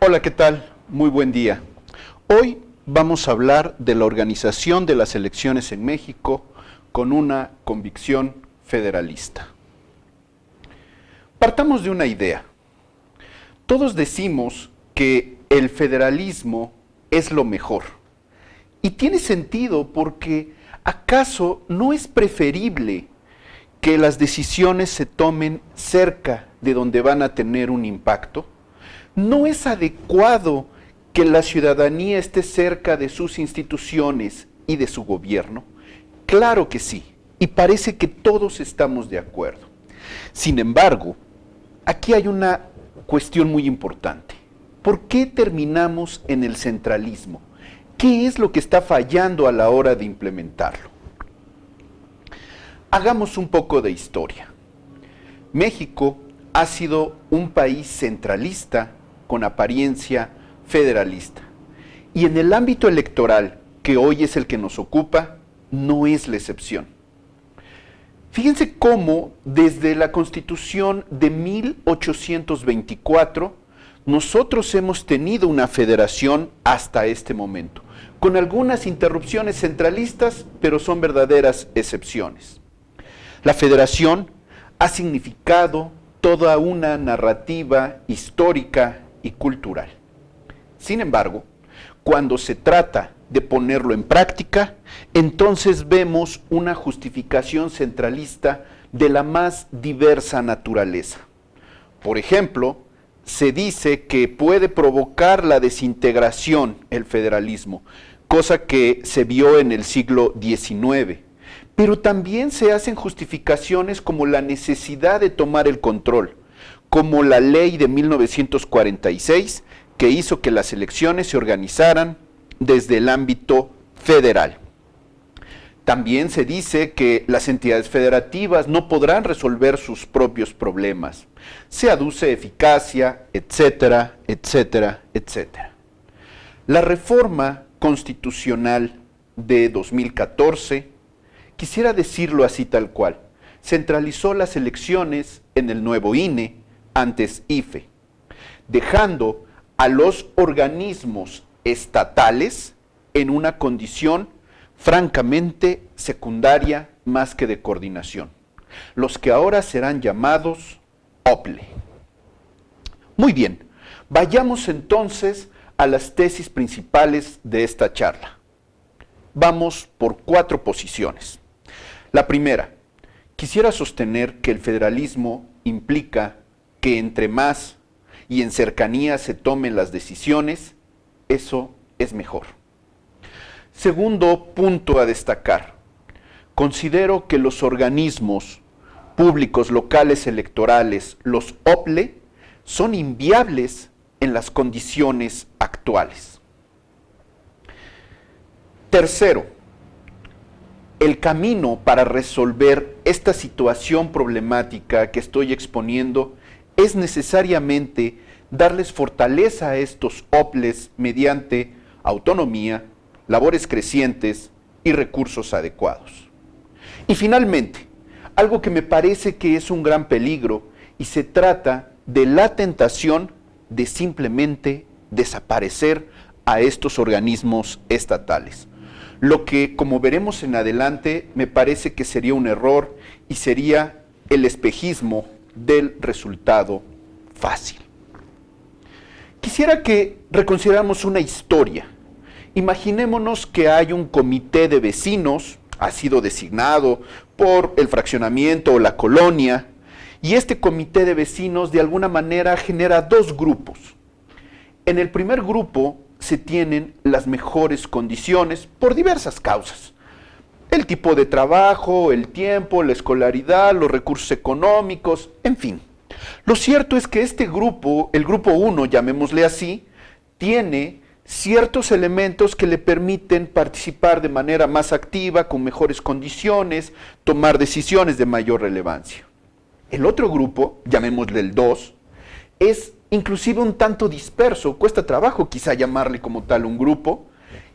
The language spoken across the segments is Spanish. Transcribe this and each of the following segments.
Hola, ¿qué tal? Muy buen día. Hoy vamos a hablar de la organización de las elecciones en México con una convicción federalista. Partamos de una idea. Todos decimos que el federalismo es lo mejor. Y tiene sentido porque ¿acaso no es preferible que las decisiones se tomen cerca de donde van a tener un impacto? ¿No es adecuado que la ciudadanía esté cerca de sus instituciones y de su gobierno? Claro que sí, y parece que todos estamos de acuerdo. Sin embargo, aquí hay una cuestión muy importante. ¿Por qué terminamos en el centralismo? ¿Qué es lo que está fallando a la hora de implementarlo? Hagamos un poco de historia. México ha sido un país centralista con apariencia federalista. Y en el ámbito electoral, que hoy es el que nos ocupa, no es la excepción. Fíjense cómo desde la Constitución de 1824 nosotros hemos tenido una federación hasta este momento, con algunas interrupciones centralistas, pero son verdaderas excepciones. La federación ha significado toda una narrativa histórica y cultural. Sin embargo, cuando se trata de ponerlo en práctica, entonces vemos una justificación centralista de la más diversa naturaleza. Por ejemplo, se dice que puede provocar la desintegración el federalismo, cosa que se vio en el siglo XIX. Pero también se hacen justificaciones como la necesidad de tomar el control, como la ley de 1946, que hizo que las elecciones se organizaran desde el ámbito federal. También se dice que las entidades federativas no podrán resolver sus propios problemas. Se aduce eficacia, etcétera, etcétera, etcétera. La reforma constitucional de 2014, quisiera decirlo así tal cual, centralizó las elecciones en el nuevo INE, antes IFE, dejando a los organismos estatales en una condición francamente secundaria más que de coordinación, los que ahora serán llamados OPLE. Muy bien, vayamos entonces a las tesis principales de esta charla. Vamos por 4 posiciones. La primera, quisiera sostener que el federalismo implica que entre más y en cercanía se tomen las decisiones, eso es mejor. Segundo punto a destacar, considero que los organismos públicos locales electorales, los OPLE, son inviables en las condiciones actuales. Tercero, el camino para resolver esta situación problemática que estoy exponiendo es necesariamente darles fortaleza a estos OPLES mediante autonomía, labores crecientes y recursos adecuados. Y finalmente, algo que me parece que es un gran peligro y se trata de la tentación de simplemente desaparecer a estos organismos estatales. Lo que, como veremos en adelante, me parece que sería un error y sería el espejismo del resultado fácil. Quisiera que reconsideráramos una historia. Imaginémonos que hay un comité de vecinos, ha sido designado por el fraccionamiento o la colonia, y este comité de vecinos de alguna manera genera 2 grupos. En el primer grupo se tienen las mejores condiciones por diversas causas. El tipo de trabajo, el tiempo, la escolaridad, los recursos económicos, en fin. Lo cierto es que este grupo, el grupo 1, llamémosle así, tiene ciertos elementos que le permiten participar de manera más activa, con mejores condiciones, tomar decisiones de mayor relevancia. El otro grupo, llamémosle el 2, es inclusive un tanto disperso, cuesta trabajo quizá llamarle como tal un grupo,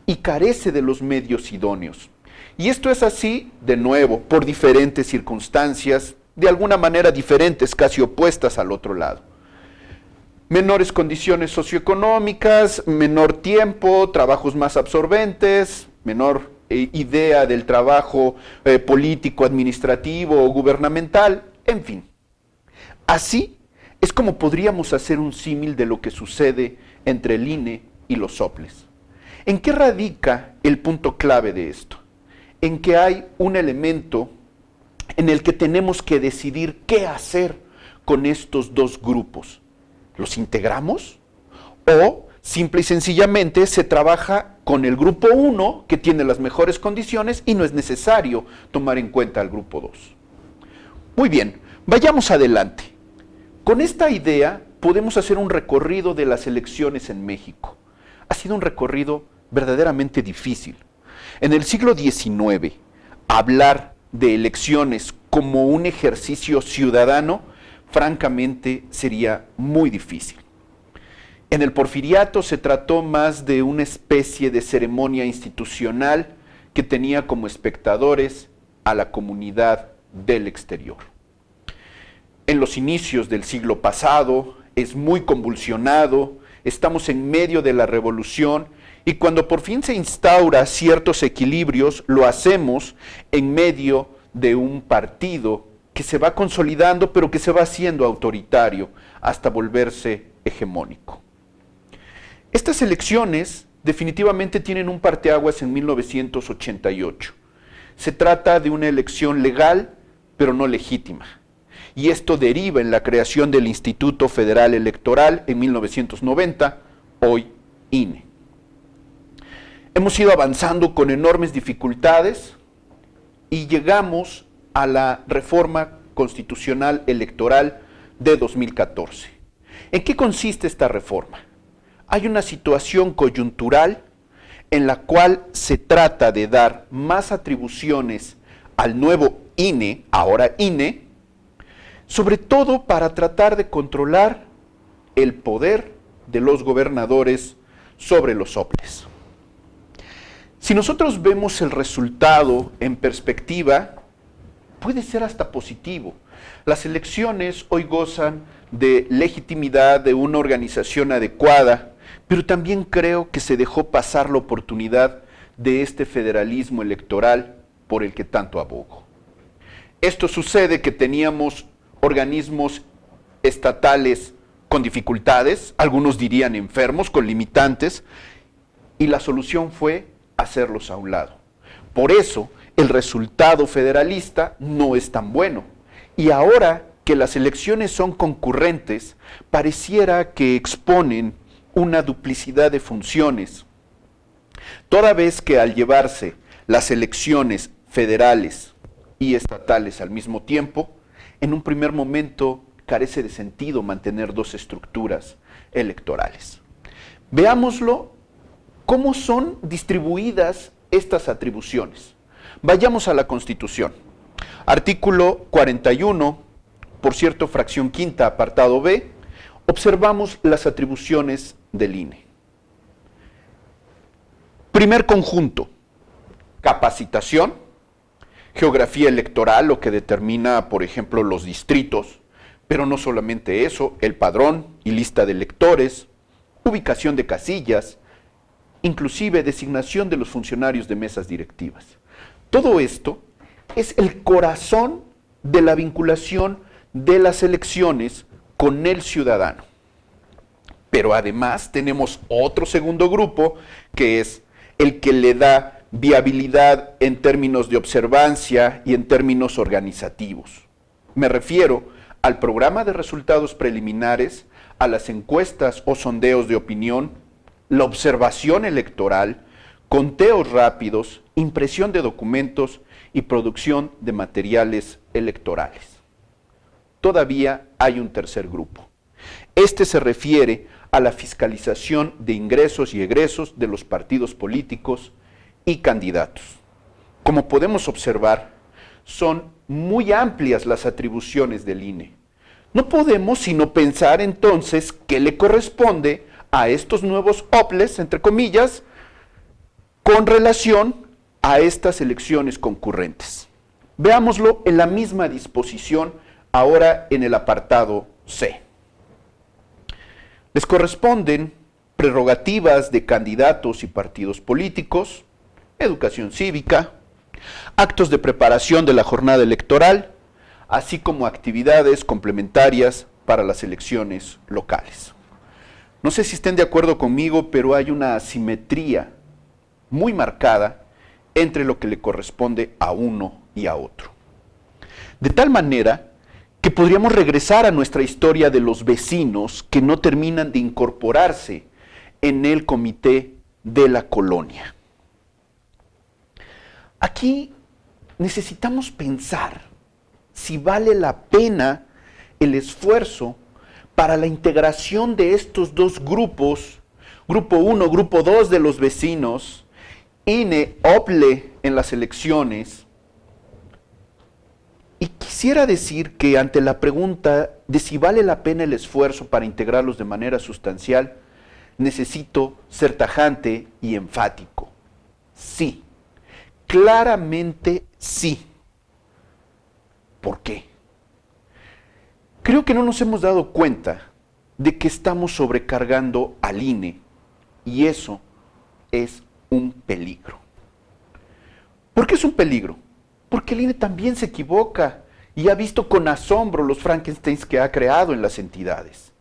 y carece de los medios idóneos. Y esto es así, de nuevo, por diferentes circunstancias, de alguna manera diferentes, casi opuestas al otro lado. menores condiciones socioeconómicas, menor tiempo, trabajos más absorbentes, menor idea del trabajo político, administrativo o gubernamental, en fin. Así es como podríamos hacer un símil de lo que sucede entre el INE y los soples. ¿En qué radica el punto clave de esto? En que hay un elemento en el que tenemos que decidir qué hacer con estos dos grupos. ¿Los integramos? ¿O simple y sencillamente se trabaja con el grupo 1 que tiene las mejores condiciones y no es necesario tomar en cuenta al grupo 2? Muy bien, vayamos adelante. Con esta idea podemos hacer un recorrido de las elecciones en México. Ha sido un recorrido verdaderamente difícil. En el siglo XIX, hablar de elecciones como un ejercicio ciudadano, francamente, sería muy difícil. En el Porfiriato se trató más de una especie de ceremonia institucional que tenía como espectadores a la comunidad del exterior. En los inicios del siglo pasado es muy convulsionado, estamos en medio de la revolución y cuando por fin se instaura ciertos equilibrios, lo hacemos en medio de un partido que se va consolidando, pero que se va haciendo autoritario hasta volverse hegemónico. Estas elecciones definitivamente tienen un parteaguas en 1988. Se trata de una elección legal, pero no legítima. Y esto deriva en la creación del Instituto Federal Electoral en 1990, hoy INE. Hemos ido avanzando con enormes dificultades y llegamos a la reforma constitucional electoral de 2014. ¿En qué consiste esta reforma? Hay una situación coyuntural en la cual se trata de dar más atribuciones al nuevo INE, ahora INE, sobre todo para tratar de controlar el poder de los gobernadores sobre los soples. Si nosotros vemos el resultado en perspectiva, puede ser hasta positivo. Las elecciones hoy gozan de legitimidad, de una organización adecuada, pero también creo que se dejó pasar la oportunidad de este federalismo electoral por el que tanto abogo. Esto sucede que teníamos organismos estatales con dificultades, algunos dirían enfermos, con limitantes, y la solución fue hacerlos a un lado. Por eso, el resultado federalista no es tan bueno. Y ahora que las elecciones son concurrentes, pareciera que exponen una duplicidad de funciones, toda vez que al llevarse las elecciones federales y estatales al mismo tiempo, en un primer momento carece de sentido mantener dos estructuras electorales. Veámoslo cómo son distribuidas estas atribuciones. Vayamos a la Constitución. Artículo 41, por cierto, fracción quinta, apartado B, observamos las atribuciones del INE. Primer conjunto, capacitación, geografía electoral, lo que determina, por ejemplo, los distritos, pero no solamente eso, el padrón y lista de electores, ubicación de casillas, inclusive designación de los funcionarios de mesas directivas. Todo esto es el corazón de la vinculación de las elecciones con el ciudadano. Pero además tenemos otro segundo grupo, que es el que le da viabilidad en términos de observancia y en términos organizativos. Me refiero al programa de resultados preliminares, a las encuestas o sondeos de opinión, la observación electoral, conteos rápidos, impresión de documentos y producción de materiales electorales. Todavía hay un tercer grupo. Este se refiere a la fiscalización de ingresos y egresos de los partidos políticos y candidatos. Como podemos observar, son muy amplias las atribuciones del INE. No podemos sino pensar entonces qué le corresponde a estos nuevos OPLES, entre comillas, con relación a estas elecciones concurrentes. Veámoslo en la misma disposición, ahora en el apartado C. Les corresponden prerrogativas de candidatos y partidos políticos, educación cívica, actos de preparación de la jornada electoral, así como actividades complementarias para las elecciones locales. No sé si estén de acuerdo conmigo, pero hay una asimetría muy marcada entre lo que le corresponde a uno y a otro. De tal manera que podríamos regresar a nuestra historia de los vecinos que no terminan de incorporarse en el comité de la colonia. Aquí necesitamos pensar si vale la pena el esfuerzo para la integración de estos dos grupos, grupo 1, grupo 2 de los vecinos, INE, OPLE en las elecciones. Y quisiera decir que ante la pregunta de si vale la pena el esfuerzo para integrarlos de manera sustancial, necesito ser tajante y enfático. Sí, claramente sí. ¿Por qué? Creo que no nos hemos dado cuenta de que estamos sobrecargando al INE y eso es un peligro. ¿Por qué es un peligro? Porque el INE también se equivoca y ha visto con asombro los Frankensteins que ha creado en las entidades.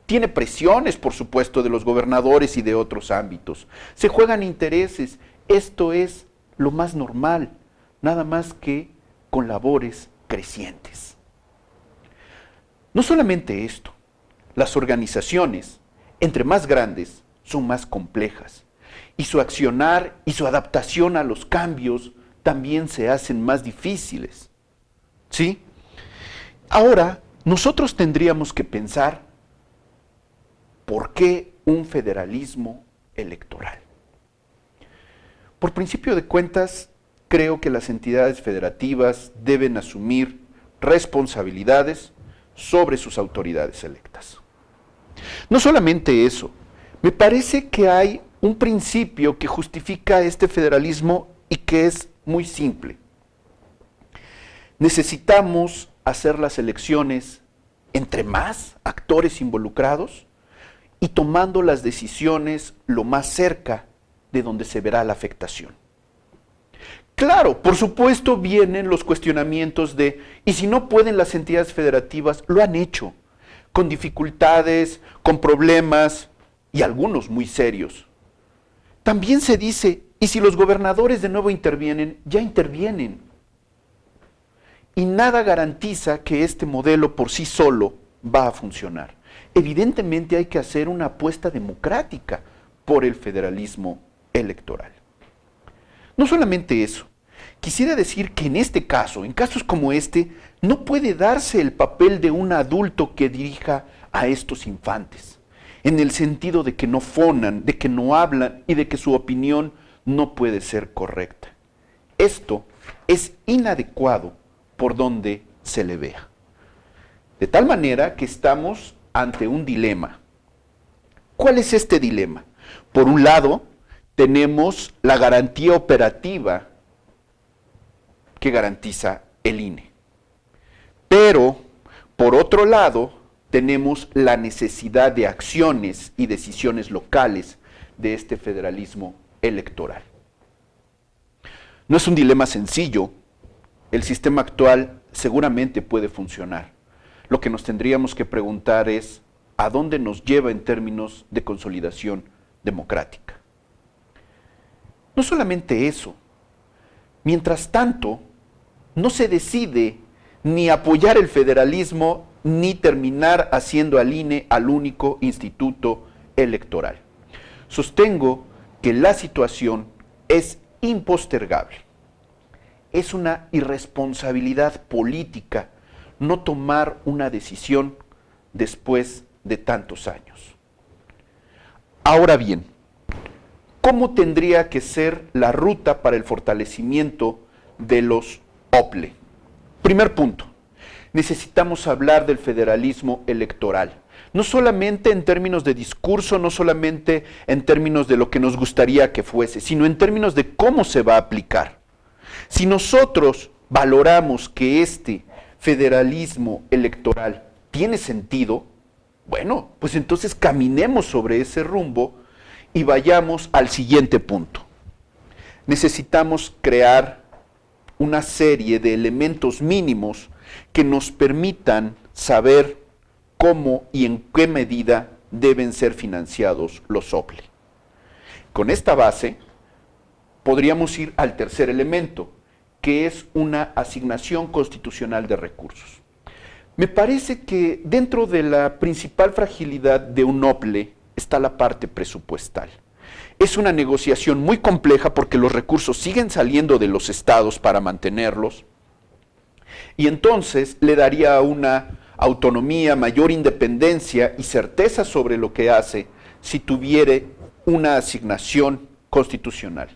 Tiene presiones, por supuesto, de los gobernadores y de otros ámbitos. Se juegan intereses. Esto es lo más normal, nada más que con labores crecientes. No solamente esto, las organizaciones, entre más grandes, son más complejas y su accionar y su adaptación a los cambios también se hacen más difíciles. ¿Sí? Ahora, nosotros tendríamos que pensar ¿por qué un federalismo electoral? Por principio de cuentas, creo que las entidades federativas deben asumir responsabilidades sobre sus autoridades electas. No solamente eso, me parece que hay un principio que justifica este federalismo y que es muy simple. Necesitamos hacer las elecciones entre más actores involucrados y tomando las decisiones lo más cerca de donde se verá la afectación. Claro, por supuesto vienen los cuestionamientos de, ¿y si no pueden las entidades federativas? Lo han hecho, con dificultades, con problemas y algunos muy serios. También se dice, ¿y si los gobernadores de nuevo intervienen? Ya intervienen. Y nada garantiza que este modelo por sí solo va a funcionar. Evidentemente hay que hacer una apuesta democrática por el federalismo electoral. No solamente eso, quisiera decir que en este caso, en casos como este, no puede darse el papel de un adulto que dirija a estos infantes, en el sentido de que no fonan, de que no hablan y de que su opinión no puede ser correcta. Esto es inadecuado por donde se le vea. De tal manera que estamos ante un dilema. ¿Cuál es este dilema? Por un lado, tenemos la garantía operativa que garantiza el INE. Pero, por otro lado, tenemos la necesidad de acciones y decisiones locales de este federalismo electoral. No es un dilema sencillo. El sistema actual seguramente puede funcionar. Lo que nos tendríamos que preguntar es, ¿a dónde nos lleva en términos de consolidación democrática? No solamente eso, mientras tanto, no se decide ni apoyar el federalismo ni terminar haciendo al INE al único instituto electoral. Sostengo que la situación es impostergable. Es una irresponsabilidad política no tomar una decisión después de tantos años. Ahora bien, ¿cómo tendría que ser la ruta para el fortalecimiento de los OPLE? Primer punto, necesitamos hablar del federalismo electoral. No solamente en términos de discurso, no solamente en términos de lo que nos gustaría que fuese, sino en términos de cómo se va a aplicar. Si nosotros valoramos que este federalismo electoral tiene sentido, Bueno, pues entonces caminemos sobre ese rumbo y vayamos al siguiente punto. Necesitamos crear una serie de elementos mínimos que nos permitan saber cómo y en qué medida deben ser financiados los OPLE. Con esta base, podríamos ir al tercer elemento, que es una asignación constitucional de recursos. Me parece que dentro de la principal fragilidad de un OPLE está la parte presupuestal. Es una negociación muy compleja porque los recursos siguen saliendo de los estados para mantenerlos y entonces le daría una autonomía, mayor independencia y certeza sobre lo que hace si tuviera una asignación constitucional.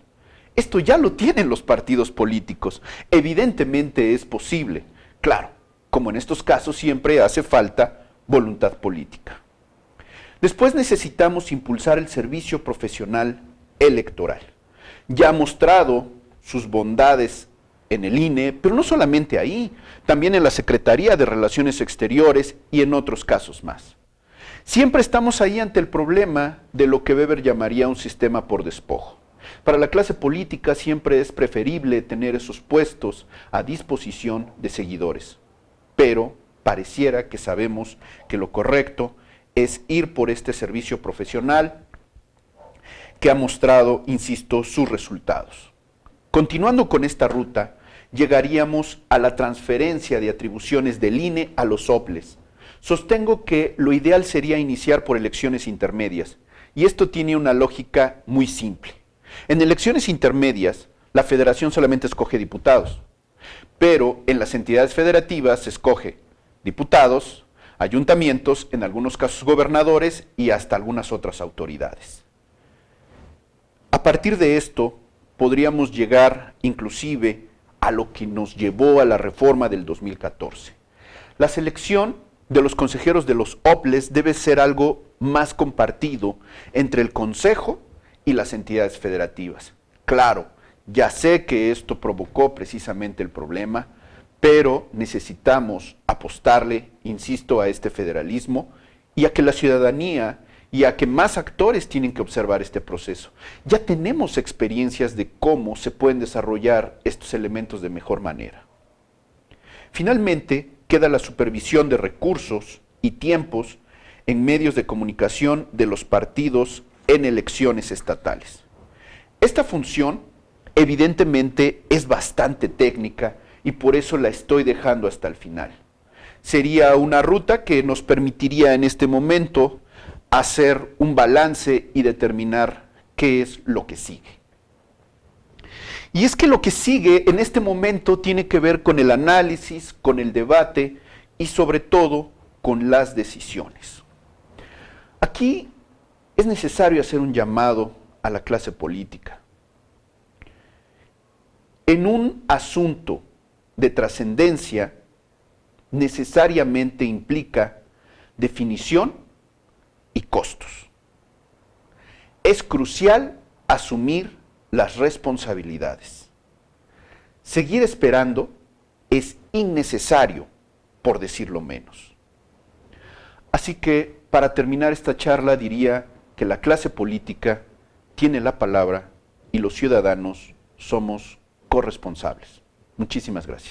Esto ya lo tienen los partidos políticos. Evidentemente es posible. Claro, como en estos casos siempre hace falta voluntad política. Después necesitamos impulsar el servicio profesional electoral. Ya ha mostrado sus bondades en el INE, pero no solamente ahí, también en la Secretaría de Relaciones Exteriores y en otros casos más. Siempre estamos ahí ante el problema de lo que Weber llamaría un sistema por despojo. Para la clase política siempre es preferible tener esos puestos a disposición de seguidores, pero pareciera que sabemos que lo correcto es ir por este servicio profesional que ha mostrado, insisto, sus resultados. Continuando con esta ruta, llegaríamos a la transferencia de atribuciones del INE a los OPLES. Sostengo que lo ideal sería iniciar por elecciones intermedias, y esto tiene una lógica muy simple. En elecciones intermedias, la federación solamente escoge diputados, pero en las entidades federativas se escoge diputados, ayuntamientos, en algunos casos gobernadores y hasta algunas otras autoridades. A partir de esto, podríamos llegar inclusive a lo que nos llevó a la reforma del 2014. La selección de los consejeros de los OPLES debe ser algo más compartido entre el Consejo y las entidades federativas. Claro, ya sé que esto provocó precisamente el problema, pero necesitamos apostarle, insisto, a este federalismo y a que la ciudadanía y a que más actores tienen que observar este proceso. Ya tenemos experiencias de cómo se pueden desarrollar estos elementos de mejor manera. Finalmente, queda la supervisión de recursos y tiempos en medios de comunicación de los partidos en elecciones estatales. Esta función, evidentemente, es bastante técnica y por eso la estoy dejando hasta el final. Sería una ruta que nos permitiría en este momento hacer un balance y determinar qué es lo que sigue. Y es que lo que sigue en este momento tiene que ver con el análisis, con el debate y sobre todo con las decisiones. Aquí es necesario hacer un llamado a la clase política. En un asunto de trascendencia necesariamente implica definición y costos. Es crucial asumir las responsabilidades. Seguir esperando es innecesario, por decirlo menos. Así que, para terminar esta charla, diría que la clase política tiene la palabra y los ciudadanos somos corresponsables. Muchísimas gracias.